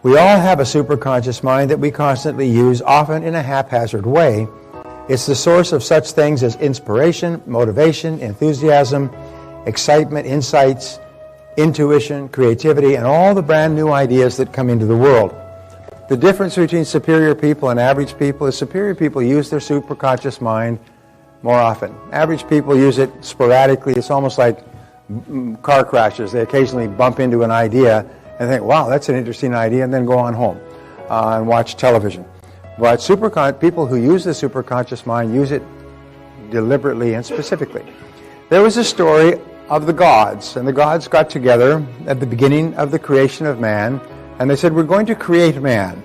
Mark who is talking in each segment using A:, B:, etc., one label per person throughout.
A: We all have a superconscious mind that we constantly use, often in a haphazard way. It's the source of such things as inspiration, motivation, enthusiasm, excitement, insights, intuition, creativity, and all the brand new ideas that come into the world. The difference between superior people and average people is superior people use their superconscious mind more often. Average people use it sporadically. It's almost like car crashes. They occasionally bump into an idea and think, wow, that's an interesting idea, and then go on home and watch television. But people who use the superconscious mind use it deliberately and specifically. There was a story of the gods, and the gods got together at the beginning of the creation of man, and they said, we're going to create man,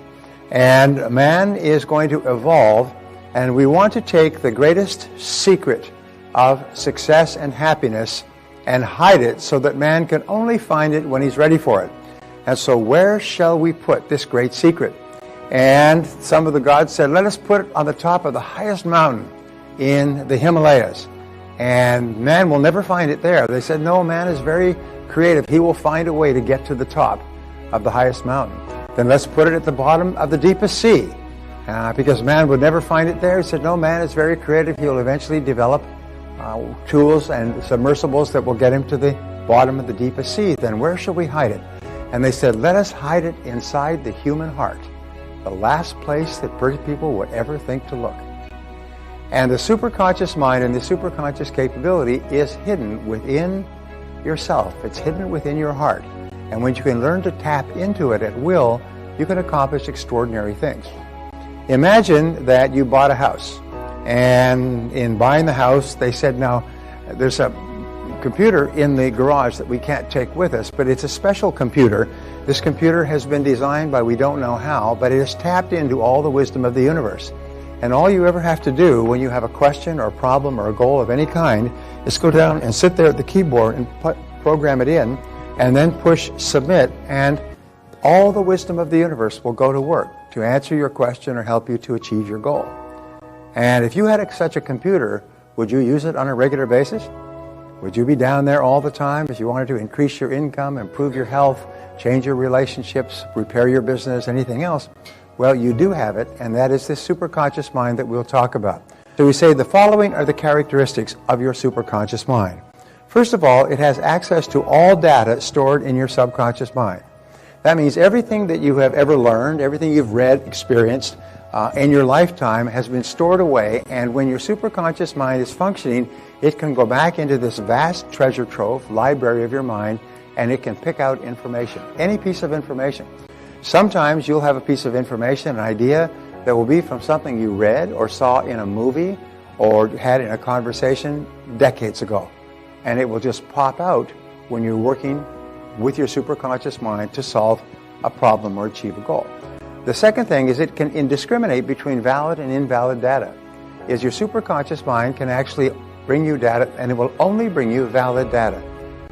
A: and man is going to evolve, and we want to take the greatest secret of success and happiness and hide it so that man can only find it when he's ready for it. And so where shall we put this great secret? And some of the gods said, let us put it on the top of the highest mountain in the Himalayas. And man will never find it there. They said, no, man is very creative. He will find a way to get to the top of the highest mountain. Then let's put it at the bottom of the deepest sea. Because man would never find it there. He said, no, man is very creative. He'll eventually develop tools and submersibles that will get him to the bottom of the deepest sea. Then where shall we hide it? And they said, let us hide it inside the human heart, the last place that people would ever think to look. And the superconscious mind and the superconscious capability is hidden within yourself. It's hidden within your heart. And when you can learn to tap into it at will, you can accomplish extraordinary things. Imagine that you bought a house. And in buying the house, they said, now, there's a computer in the garage that we can't take with us, but it's a special computer. This computer has been designed by we don't know how, but it has tapped into all the wisdom of the universe. And all you ever have to do when you have a question or a problem or a goal of any kind is go down and sit there at the keyboard and program it in, and then push submit, and all the wisdom of the universe will go to work to answer your question or help you to achieve your goal. And if you had such a computer, would you use it on a regular basis? Would you be down there all the time if you wanted to increase your income, improve your health, change your relationships, repair your business, anything else? Well, you do have it, and that is this superconscious mind that we'll talk about. So we say the following are the characteristics of your superconscious mind. First of all, it has access to all data stored in your subconscious mind. That means everything that you have ever learned, everything you've read, experienced in your lifetime has been stored away, and when your superconscious mind is functioning, it can go back into this vast treasure trove, library of your mind, and it can pick out information, any piece of information. Sometimes you'll have a piece of information, an idea that will be from something you read or saw in a movie or had in a conversation decades ago. And it will just pop out when you're working with your superconscious mind to solve a problem or achieve a goal. The second thing is it can discriminate between valid and invalid data. Is your superconscious mind can actually bring you data, and it will only bring you valid data.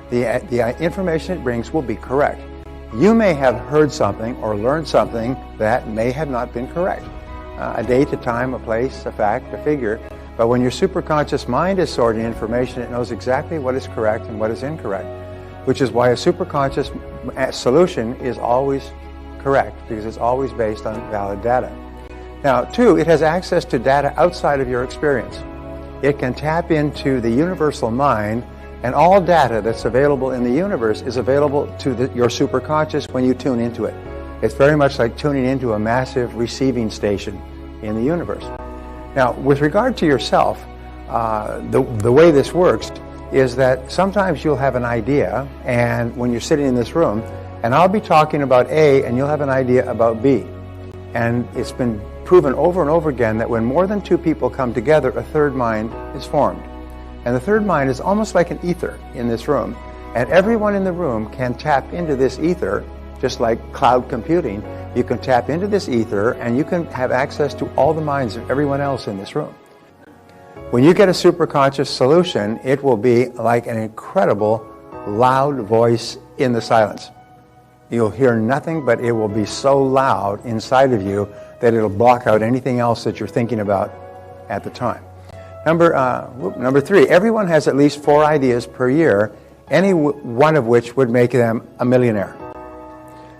A: The information it brings will be correct. You may have heard something or learned something that may have not been correct. A date, a time, a place, a fact, a figure. But when your superconscious mind is sorting information, it knows exactly what is correct and what is incorrect, which is why a superconscious solution is always correct, because it's always based on valid data. Now, two, it has access to data outside of your experience. It can tap into the universal mind, and all data that's available in the universe is available to your superconscious when you tune into it. It's very much like tuning into a massive receiving station in the universe. Now, with regard to yourself, the way this works is that sometimes you'll have an idea, and when you're sitting in this room, and I'll be talking about A, and you'll have an idea about B. And it's been proven over and over again that when more than two people come together, a third mind is formed. And the third mind is almost like an ether in this room. And everyone in the room can tap into this ether, just like cloud computing. You can tap into this ether, and you can have access to all the minds of everyone else in this room. When you get a superconscious solution, it will be like an incredible loud voice in the silence. You'll hear nothing, but it will be so loud inside of you that it'll block out anything else that you're thinking about at the time. Number three, everyone has at least 4 ideas per year, any one of which would make them a millionaire.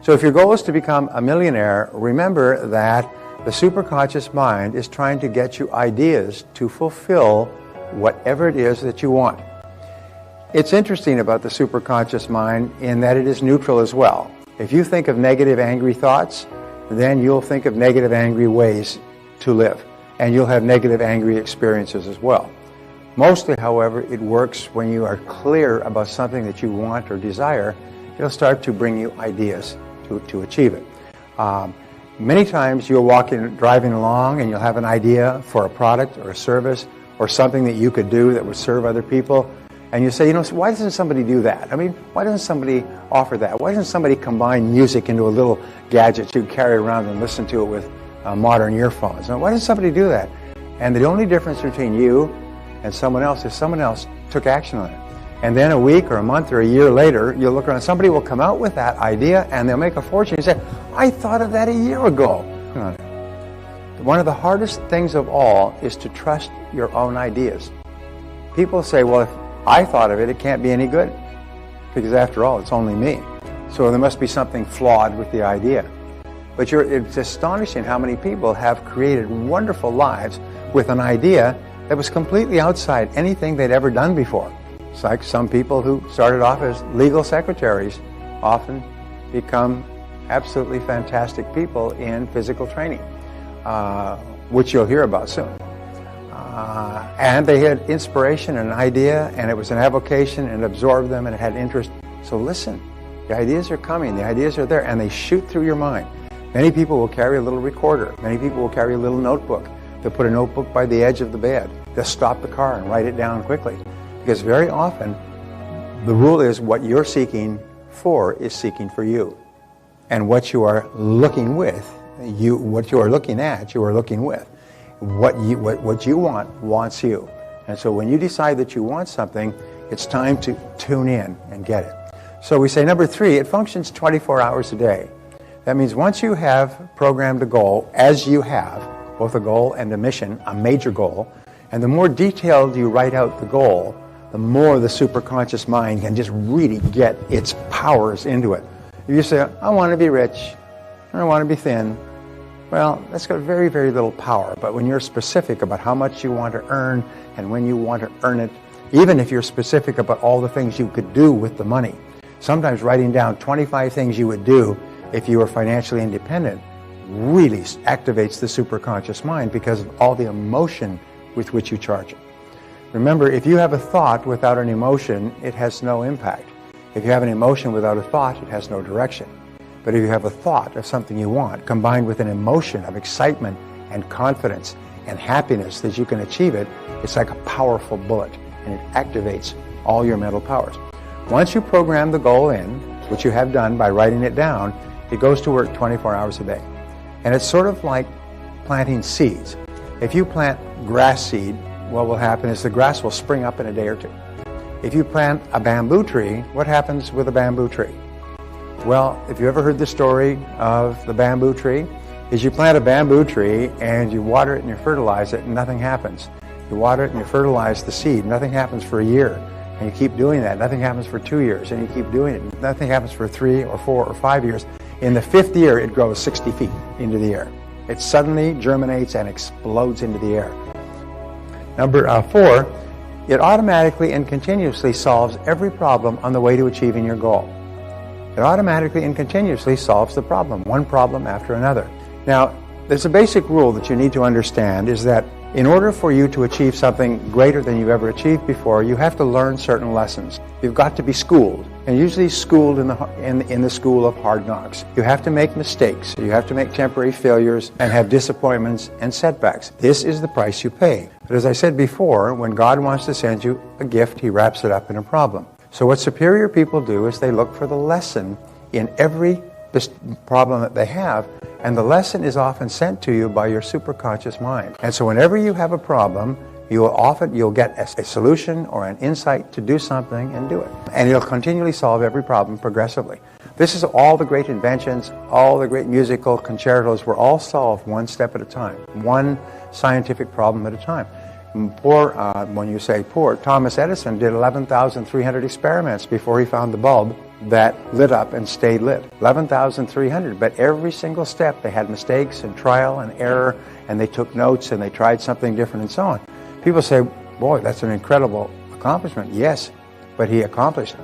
A: So if your goal is to become a millionaire, remember that the superconscious mind is trying to get you ideas to fulfill whatever it is that you want. It's interesting about the superconscious mind in that it is neutral as well. If you think of negative, angry thoughts, then you'll think of negative, angry ways to live. And you'll have negative, angry experiences as well. Mostly, however, it works when you are clear about something that you want or desire. It'll start to bring you ideas to achieve it. Many times you'll driving along and you'll have an idea for a product or a service or something that you could do that would serve other people. And you say, you know, why doesn't somebody do that? I mean, why doesn't somebody offer that? Why doesn't somebody combine music into a little gadget you carry around and listen to it with modern earphones? Now, why doesn't somebody do that? And the only difference between you and someone else is someone else took action on it. And then a week or a month or a year later, you'll look around, somebody will come out with that idea and they'll make a fortune. You say, I thought of that a year ago. One of the hardest things of all is to trust your own ideas. People say, well, if I thought of it, it can't be any good. Because after all, it's only me. So there must be something flawed with the idea. But it's astonishing how many people have created wonderful lives with an idea that was completely outside anything they'd ever done before. It's like some people who started off as legal secretaries often become absolutely fantastic people in physical training, which you'll hear about soon. And they had inspiration and an idea, and it was an avocation, and it absorbed them, and it had interest. So listen, the ideas are coming, the ideas are there, and they shoot through your mind. Many people will carry a little recorder. Many people will carry a little notebook. They'll put a notebook by the edge of the bed. They'll stop the car and write it down quickly. Because very often, the rule is what you're seeking for is seeking for you. And what you are looking with, what you are looking at, you are looking with. What you want wants you. And so when you decide that you want something, it's time to tune in and get it. So we say number 3, it functions 24 hours a day. That means once you have programmed a goal, as you have, both a goal and a mission, a major goal, and the more detailed you write out the goal, the more the superconscious mind can just really get its powers into it. If you say, I want to be rich, or I want to be thin, well, that's got very, very little power. But when you're specific about how much you want to earn and when you want to earn it, even if you're specific about all the things you could do with the money, sometimes writing down 25 things you would do if you were financially independent really activates the superconscious mind because of all the emotion with which you charge it. Remember, if you have a thought without an emotion, it has no impact. If you have an emotion without a thought, it has no direction. But if you have a thought of something you want, combined with an emotion of excitement and confidence and happiness that you can achieve it, it's like a powerful bullet, and it activates all your mental powers. Once you program the goal in, which you have done by writing it down, it goes to work 24 hours a day. And it's sort of like planting seeds. If you plant grass seed, what will happen is the grass will spring up in a day or two. If you plant a bamboo tree, what happens with a bamboo tree? Well, if you ever heard the story of the bamboo tree, is you plant a bamboo tree and you water it and you fertilize it and nothing happens. You water it and you fertilize the seed, nothing happens for a year. And you keep doing that, nothing happens for 2 years. And you keep doing it, nothing happens for 3 or 4 or 5 years. In the 5th year, it grows 60 feet into the air. It suddenly germinates and explodes into the air. Number 4, it automatically and continuously solves every problem on the way to achieving your goal. It automatically and continuously solves the problem, one problem after another. Now, there's a basic rule that you need to understand is that in order for you to achieve something greater than you've ever achieved before, you have to learn certain lessons. You've got to be schooled, and usually schooled in the school of hard knocks. You have to make mistakes. You have to make temporary failures and have disappointments and setbacks. This is the price you pay. But as I said before, when God wants to send you a gift, He wraps it up in a problem. So what superior people do is they look for the lesson in every problem that they have, and the lesson is often sent to you by your superconscious mind. And so whenever you have a problem, you'll get a solution or an insight to do something and do it. And it'll continually solve every problem progressively. This is all the great inventions, all the great musical concertos were all solved one step at a time, one scientific problem at a time. When you say poor, Thomas Edison did 11,300 experiments before he found the bulb that lit up and stayed lit. 11,300, but every single step they had mistakes and trial and error, and they took notes and they tried something different and so on. People say, boy, that's an incredible accomplishment. Yes, but he accomplished,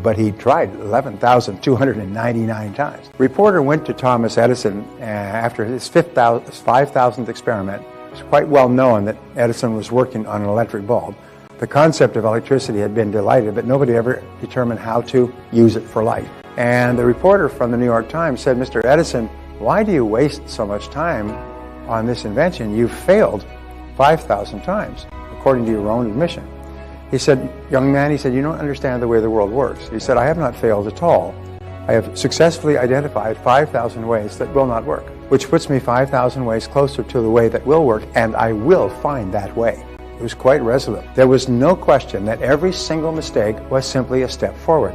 A: but he tried 11,299 times. Reporter went to Thomas Edison after his 5,000th experiment. It was quite well known that Edison was working on an electric bulb. The concept of electricity had been delighted, but nobody ever determined how to use it for light. And the reporter from the New York Times said, Mr. Edison, why do you waste so much time on this invention? You've failed 5,000 times, according to your own admission. He said, young man, he said, you don't understand the way the world works. He said, I have not failed at all. I have successfully identified 5,000 ways that will not work, which puts me 5,000 ways closer to the way that will work, and I will find that way. He was quite resolute. There was no question that every single mistake was simply a step forward.